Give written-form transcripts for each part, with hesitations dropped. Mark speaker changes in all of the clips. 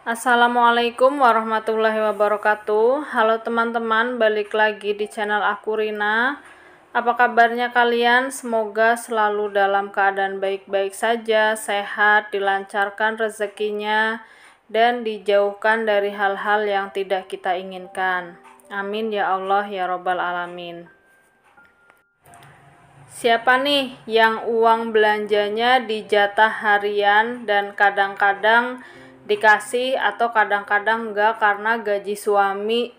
Speaker 1: Assalamualaikum warahmatullahi wabarakatuh. Halo teman-teman, balik lagi di channel aku Rina. Apa kabarnya kalian? Semoga selalu dalam keadaan baik-baik saja, sehat, dilancarkan rezekinya, dan dijauhkan dari hal-hal yang tidak kita inginkan. Amin ya Allah ya Robbal Alamin. Siapa nih yang uang belanjanya dijatah harian dan kadang-kadang dikasih atau kadang-kadang enggak karena gaji suami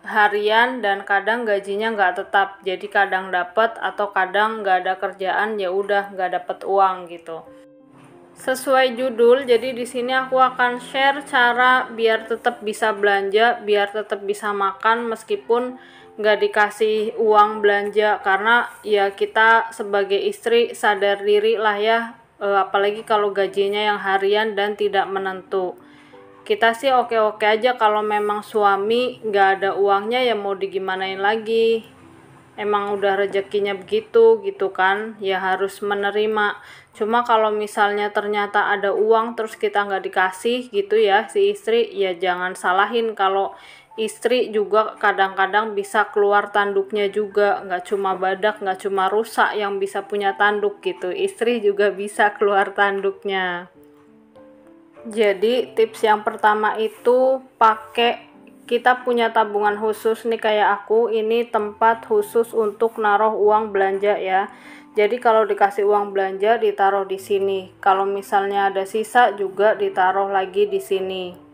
Speaker 1: harian dan kadang gajinya enggak tetap, jadi kadang dapat atau kadang enggak ada kerjaan, ya udah enggak dapat uang gitu. Sesuai judul, jadi di sini aku akan share cara biar tetap bisa belanja, biar tetap bisa makan meskipun nggak dikasih uang belanja, karena ya kita sebagai istri sadar diri lah ya, apalagi kalau gajinya yang harian dan tidak menentu. Kita sih oke-oke aja kalau memang suami nggak ada uangnya, ya mau digimanain lagi. Emang udah rezekinya begitu gitu kan, ya harus menerima. Cuma kalau misalnya ternyata ada uang terus kita nggak dikasih gitu ya si istri, ya jangan salahin kalau istri juga kadang-kadang bisa keluar tanduknya juga, nggak cuma badak, nggak cuma rusak yang bisa punya tanduk gitu, istri juga bisa keluar tanduknya. Jadi tips yang pertama itu kita punya tabungan khusus nih, kayak aku ini tempat khusus untuk naruh uang belanja ya. Jadi kalau dikasih uang belanja ditaruh di sini. Kalau misalnya ada sisa juga ditaruh lagi di sini.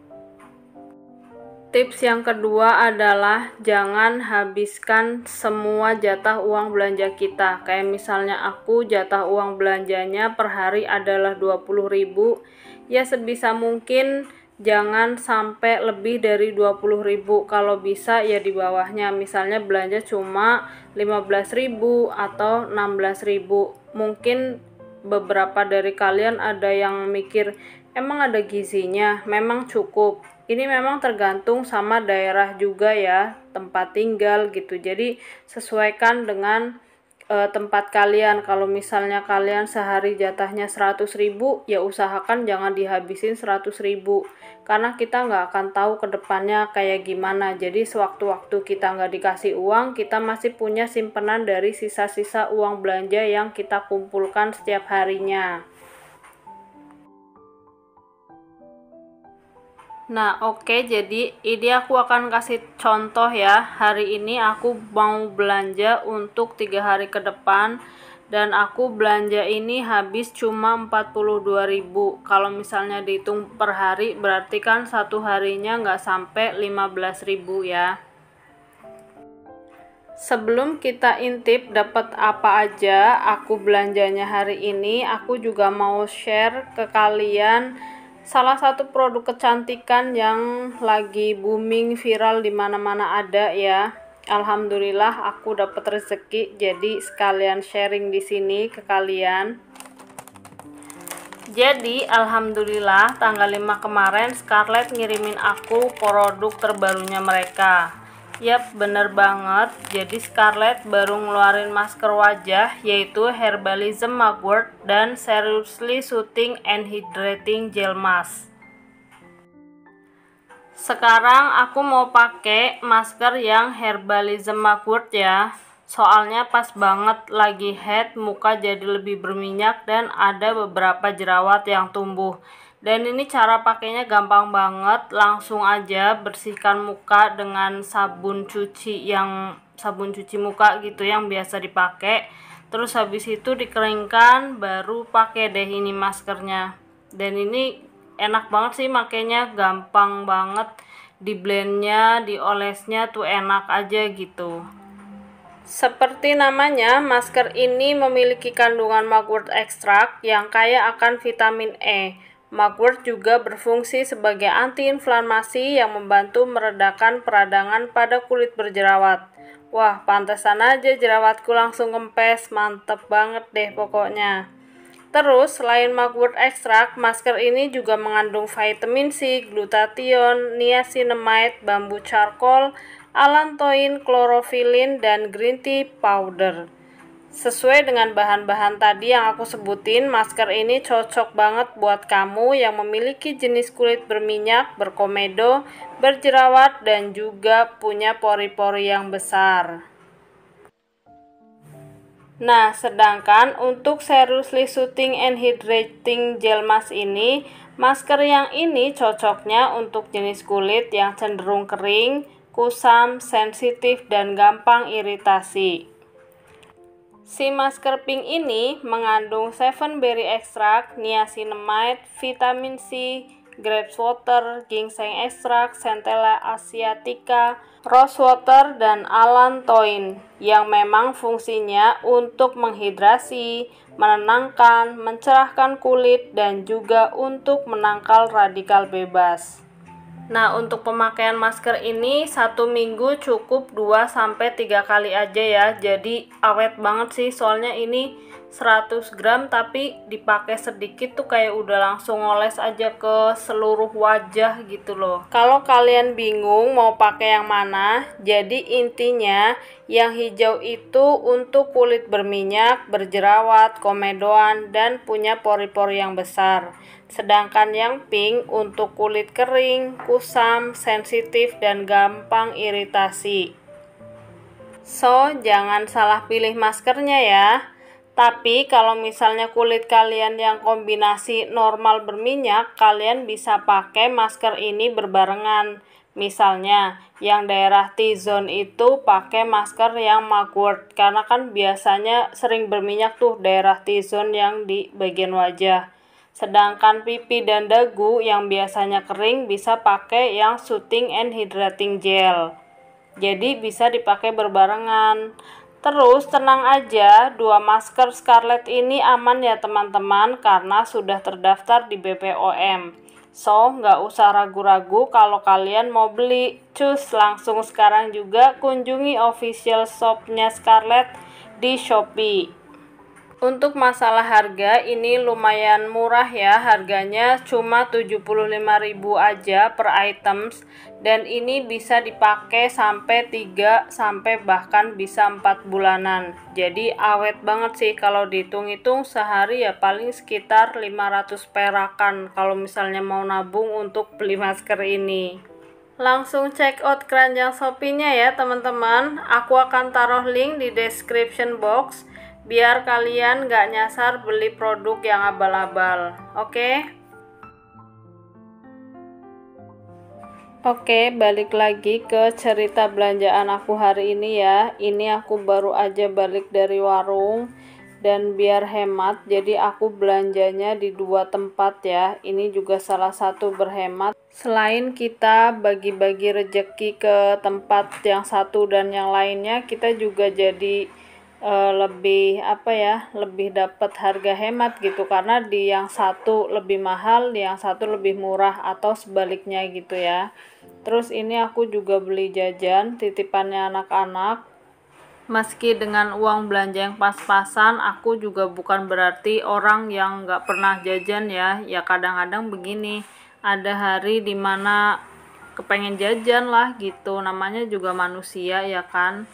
Speaker 1: Tips yang kedua adalah jangan habiskan semua jatah uang belanja kita. Kayak misalnya aku jatah uang belanjanya per hari adalah 20.000. Ya sebisa mungkin jangan sampai lebih dari 20.000. Kalau bisa ya di bawahnya. Misalnya belanja cuma 15.000 atau 16.000. Mungkin beberapa dari kalian ada yang mikir, emang ada gizinya? Memang cukup. Ini memang tergantung sama daerah juga ya, tempat tinggal gitu. Jadi sesuaikan dengan tempat kalian. Kalau misalnya kalian sehari jatahnya 100.000, ya usahakan jangan dihabisin 100.000, karena kita nggak akan tahu ke depannya kayak gimana. Jadi sewaktu-waktu kita nggak dikasih uang, kita masih punya simpenan dari sisa-sisa uang belanja yang kita kumpulkan setiap harinya. Nah oke, jadi ini aku akan kasih contoh ya. Hari ini aku mau belanja untuk 3 hari ke depan, dan aku belanja ini habis cuma 42.000. Kalau misalnya dihitung per hari berarti kan satu harinya nggak sampai 15.000 ya. Sebelum kita intip dapat apa aja aku belanjanya hari ini, aku juga mau share ke kalian salah satu produk kecantikan yang lagi booming viral di mana-mana ada ya. Alhamdulillah aku dapat rezeki, jadi sekalian sharing di sini ke kalian. Jadi alhamdulillah tanggal 5 kemarin Scarlett ngirimin aku produk terbarunya mereka. Yap, bener banget. Jadi Scarlett baru ngeluarin masker wajah, yaitu Herbalism Mugwort dan Seriously Soothing and Hydrating Gel Mask. Sekarang aku mau pakai masker yang Herbalism Mugwort ya. Soalnya pas banget lagi head, muka jadi lebih berminyak dan ada beberapa jerawat yang tumbuh. Dan ini cara pakainya gampang banget, langsung aja bersihkan muka dengan sabun cuci muka gitu yang biasa dipakai. Terus habis itu dikeringkan, baru pakai deh ini maskernya. Dan ini enak banget sih makainya, gampang banget di blendnya, diolesnya tuh enak aja gitu. Seperti namanya, masker ini memiliki kandungan mugwort ekstrak yang kaya akan vitamin E. Mugwort juga berfungsi sebagai antiinflamasi yang membantu meredakan peradangan pada kulit berjerawat. Wah, pantesan aja jerawatku langsung kempes, mantep banget deh pokoknya. Terus, selain mugwort ekstrak, masker ini juga mengandung vitamin C, glutathione, niacinamide, bambu charcoal, allantoin, klorofilin, dan green tea powder. Sesuai dengan bahan-bahan tadi yang aku sebutin, masker ini cocok banget buat kamu yang memiliki jenis kulit berminyak, berkomedo, berjerawat, dan juga punya pori-pori yang besar. Nah, sedangkan untuk Seriously Soothing and Hydrating Gel Mask ini, masker yang ini cocoknya untuk jenis kulit yang cenderung kering, kusam, sensitif, dan gampang iritasi. Si masker pink ini mengandung 7 berry extract, niacinamide, vitamin C, grapes water, ginseng extract, centella asiatica, rose water, dan allantoin yang memang fungsinya untuk menghidrasi, menenangkan, mencerahkan kulit, dan juga untuk menangkal radikal bebas. Nah, untuk pemakaian masker ini 1 minggu cukup 2-3 kali aja ya. Jadi awet banget sih, soalnya ini 100 gram tapi dipakai sedikit tuh kayak udah langsung ngoles aja ke seluruh wajah gitu loh. Kalau kalian bingung mau pakai yang mana, jadi intinya yang hijau itu untuk kulit berminyak, berjerawat, komedoan, dan punya pori-pori yang besar. Sedangkan yang pink untuk kulit kering, kusam, sensitif, dan gampang iritasi. So, jangan salah pilih maskernya ya. Tapi kalau misalnya kulit kalian yang kombinasi normal berminyak, kalian bisa pakai masker ini berbarengan. Misalnya, yang daerah T-zone itu pakai masker yang mugwort, karena kan biasanya sering berminyak tuh daerah T-zone yang di bagian wajah. Sedangkan pipi dan dagu yang biasanya kering bisa pakai yang Soothing and Hydrating Gel. Jadi bisa dipakai berbarengan. Terus tenang aja, 2 masker Scarlett ini aman ya teman-teman karena sudah terdaftar di BPOM. So, nggak usah ragu-ragu kalau kalian mau beli. Cus, langsung sekarang juga kunjungi official shopnya Scarlett di Shopee. Untuk masalah harga ini lumayan murah ya, harganya cuma 75.000 aja per items, dan ini bisa dipakai sampai 3 sampai bahkan bisa 4 bulanan. Jadi awet banget sih, kalau dihitung-hitung sehari ya paling sekitar 500 perakan kalau misalnya mau nabung untuk beli masker ini. Langsung check out keranjang Shopee-nya ya teman-teman. Aku akan taruh link di description box biar kalian gak nyasar beli produk yang abal-abal. Oke, balik lagi ke cerita belanjaan aku hari ini ya. Ini aku baru aja balik dari warung, dan biar hemat jadi aku belanjanya di 2 tempat ya. Ini juga salah satu berhemat. Selain kita bagi-bagi rejeki ke tempat yang satu dan yang lainnya, kita juga jadi lebih lebih dapat harga hemat gitu, karena di yang satu lebih mahal, di yang satu lebih murah, atau sebaliknya gitu ya. Terus ini aku juga beli jajan titipannya anak-anak. Meski dengan uang belanja yang pas-pasan, aku juga bukan berarti orang yang nggak pernah jajan ya. Ya kadang-kadang begini, ada hari dimana kepengen jajan lah gitu, namanya juga manusia ya kan.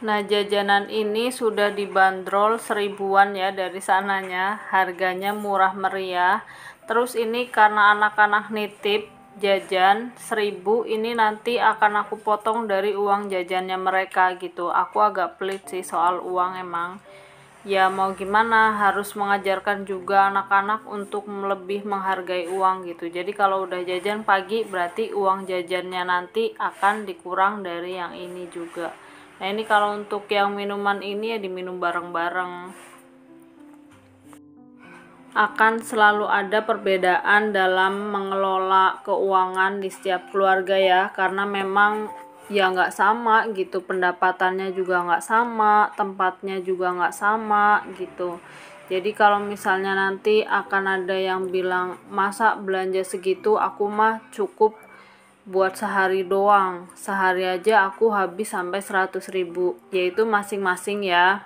Speaker 1: Nah, jajanan ini sudah dibanderol 1000-an ya dari sananya, harganya murah meriah. Terus ini karena anak-anak nitip jajan 1000, ini nanti akan aku potong dari uang jajannya mereka gitu. Aku agak pelit sih soal uang emang. Ya mau gimana, harus mengajarkan juga anak-anak untuk lebih menghargai uang gitu. Jadi kalau udah jajan pagi berarti uang jajannya nanti akan dikurang dari yang ini juga. Nah ini kalau untuk yang minuman ini ya diminum bareng-bareng. Akan selalu ada perbedaan dalam mengelola keuangan di setiap keluarga ya, karena memang ya nggak sama gitu, pendapatannya juga nggak sama, tempatnya juga nggak sama gitu. Jadi kalau misalnya nanti akan ada yang bilang, masa belanja segitu, aku mah cukup buat sehari doang, sehari aja aku habis sampai 100.000, yaitu masing-masing ya.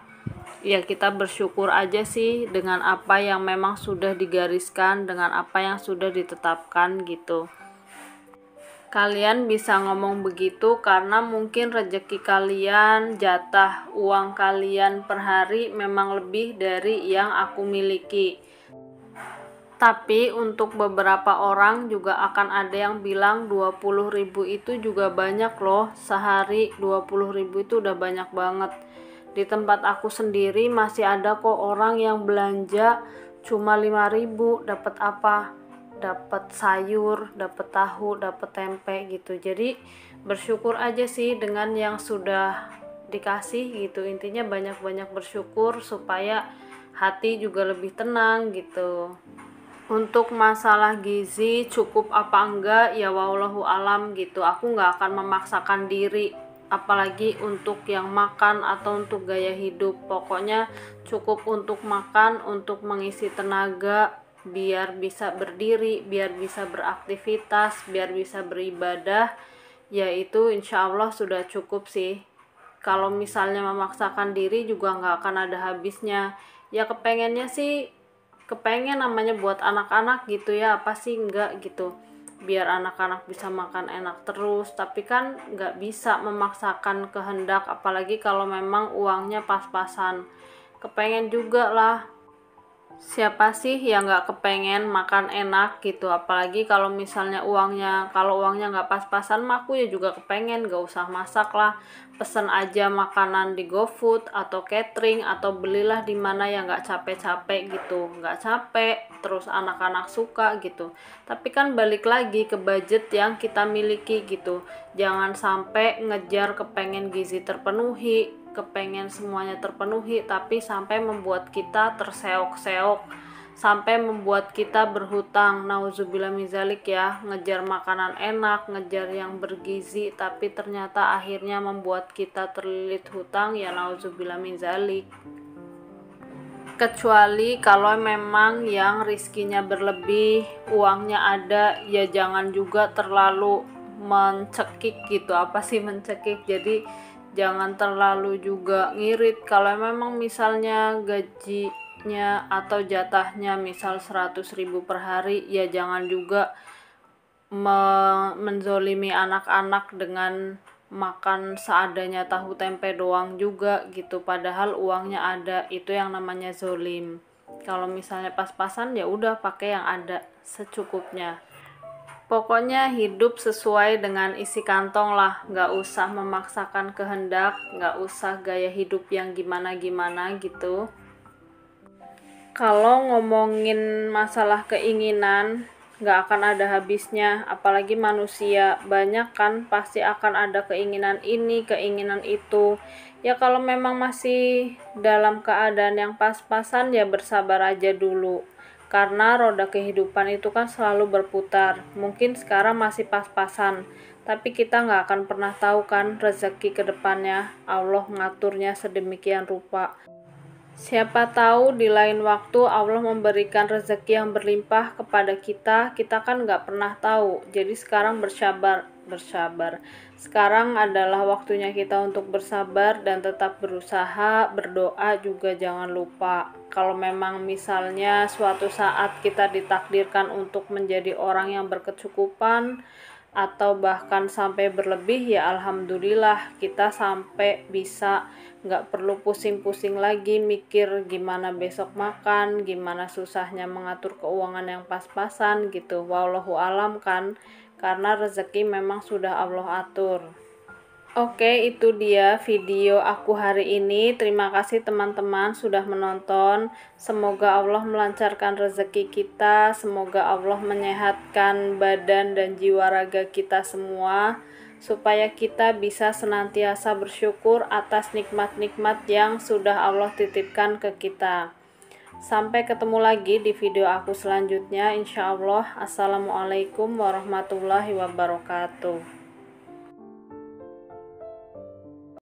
Speaker 1: Ya kita bersyukur aja sih dengan apa yang memang sudah digariskan, dengan apa yang sudah ditetapkan gitu. Kalian bisa ngomong begitu karena mungkin rezeki kalian, jatah uang kalian per hari memang lebih dari yang aku miliki. Tapi untuk beberapa orang juga akan ada yang bilang 20.000 itu juga banyak loh. Sehari 20.000 itu udah banyak banget. Di tempat aku sendiri masih ada kok orang yang belanja cuma 5.000 dapat apa? Dapat sayur, dapat tahu, dapat tempe gitu. Jadi bersyukur aja sih dengan yang sudah dikasih gitu. Intinya banyak-banyak bersyukur supaya hati juga lebih tenang gitu. Untuk masalah gizi cukup apa enggak ya wallahu alam gitu. Aku nggak akan memaksakan diri apalagi untuk yang makan atau untuk gaya hidup. Pokoknya cukup untuk makan, untuk mengisi tenaga, biar bisa berdiri, biar bisa beraktivitas, biar bisa beribadah, yaitu insya Allah sudah cukup sih. Kalau misalnya memaksakan diri juga nggak akan ada habisnya. Ya kepengennya sih, kepengen namanya buat anak-anak gitu ya, apa sih enggak gitu, biar anak-anak bisa makan enak terus, tapi kan nggak bisa memaksakan kehendak, apalagi kalau memang uangnya pas-pasan. Kepengen juga lah, siapa sih yang nggak kepengen makan enak gitu, apalagi kalau misalnya kalau uangnya nggak pas-pasan mah aku ya juga kepengen nggak usah masak lah, pesen aja makanan di GoFood atau catering, atau belilah di mana yang nggak capek-capek gitu, nggak capek, terus anak-anak suka gitu. Tapi kan balik lagi ke budget yang kita miliki gitu, jangan sampai ngejar kepengen gizi terpenuhi, kepengen semuanya terpenuhi, tapi sampai membuat kita terseok-seok, sampai membuat kita berhutang. Nauzubillah min zalik ya, ngejar makanan enak, ngejar yang bergizi, tapi ternyata akhirnya membuat kita terlilit hutang, ya nauzubillah min zalik. Kecuali kalau memang yang rizkinya berlebih, uangnya ada, ya jangan juga terlalu mencekik gitu. Apa sih mencekik? Jadi jangan terlalu juga ngirit. Kalau memang misalnya gajinya atau jatahnya misal 100.000 per hari, ya jangan juga menzolimi anak-anak dengan makan seadanya tahu tempe doang juga gitu, padahal uangnya ada. Itu yang namanya zolim. Kalau misalnya pas-pasan ya udah pakai yang ada secukupnya. Pokoknya hidup sesuai dengan isi kantong lah, nggak usah memaksakan kehendak, nggak usah gaya hidup yang gimana-gimana gitu. Kalau ngomongin masalah keinginan, nggak akan ada habisnya, apalagi manusia, banyak kan pasti akan ada keinginan ini, keinginan itu. Ya kalau memang masih dalam keadaan yang pas-pasan ya bersabar aja dulu. Karena roda kehidupan itu kan selalu berputar. Mungkin sekarang masih pas-pasan, tapi kita nggak akan pernah tahu kan rezeki ke depannya. Allah ngaturnya sedemikian rupa. Siapa tahu di lain waktu Allah memberikan rezeki yang berlimpah kepada kita kan nggak pernah tahu. Jadi sekarang bersabar. Sekarang adalah waktunya kita untuk bersabar dan tetap berusaha, berdoa juga jangan lupa. Kalau memang misalnya suatu saat kita ditakdirkan untuk menjadi orang yang berkecukupan, atau bahkan sampai berlebih, ya alhamdulillah kita sampai bisa nggak perlu pusing-pusing lagi mikir gimana besok makan, gimana susahnya mengatur keuangan yang pas-pasan gitu. Wallahu alam kan, karena rezeki memang sudah Allah atur. Oke, itu dia video aku hari ini. Terima kasih teman-teman sudah menonton. Semoga Allah melancarkan rezeki kita, semoga Allah menyehatkan badan dan jiwa raga kita semua, supaya kita bisa senantiasa bersyukur atas nikmat-nikmat yang sudah Allah titipkan ke kita. Sampai ketemu lagi di video aku selanjutnya, insya Allah. Assalamualaikum warahmatullahi wabarakatuh.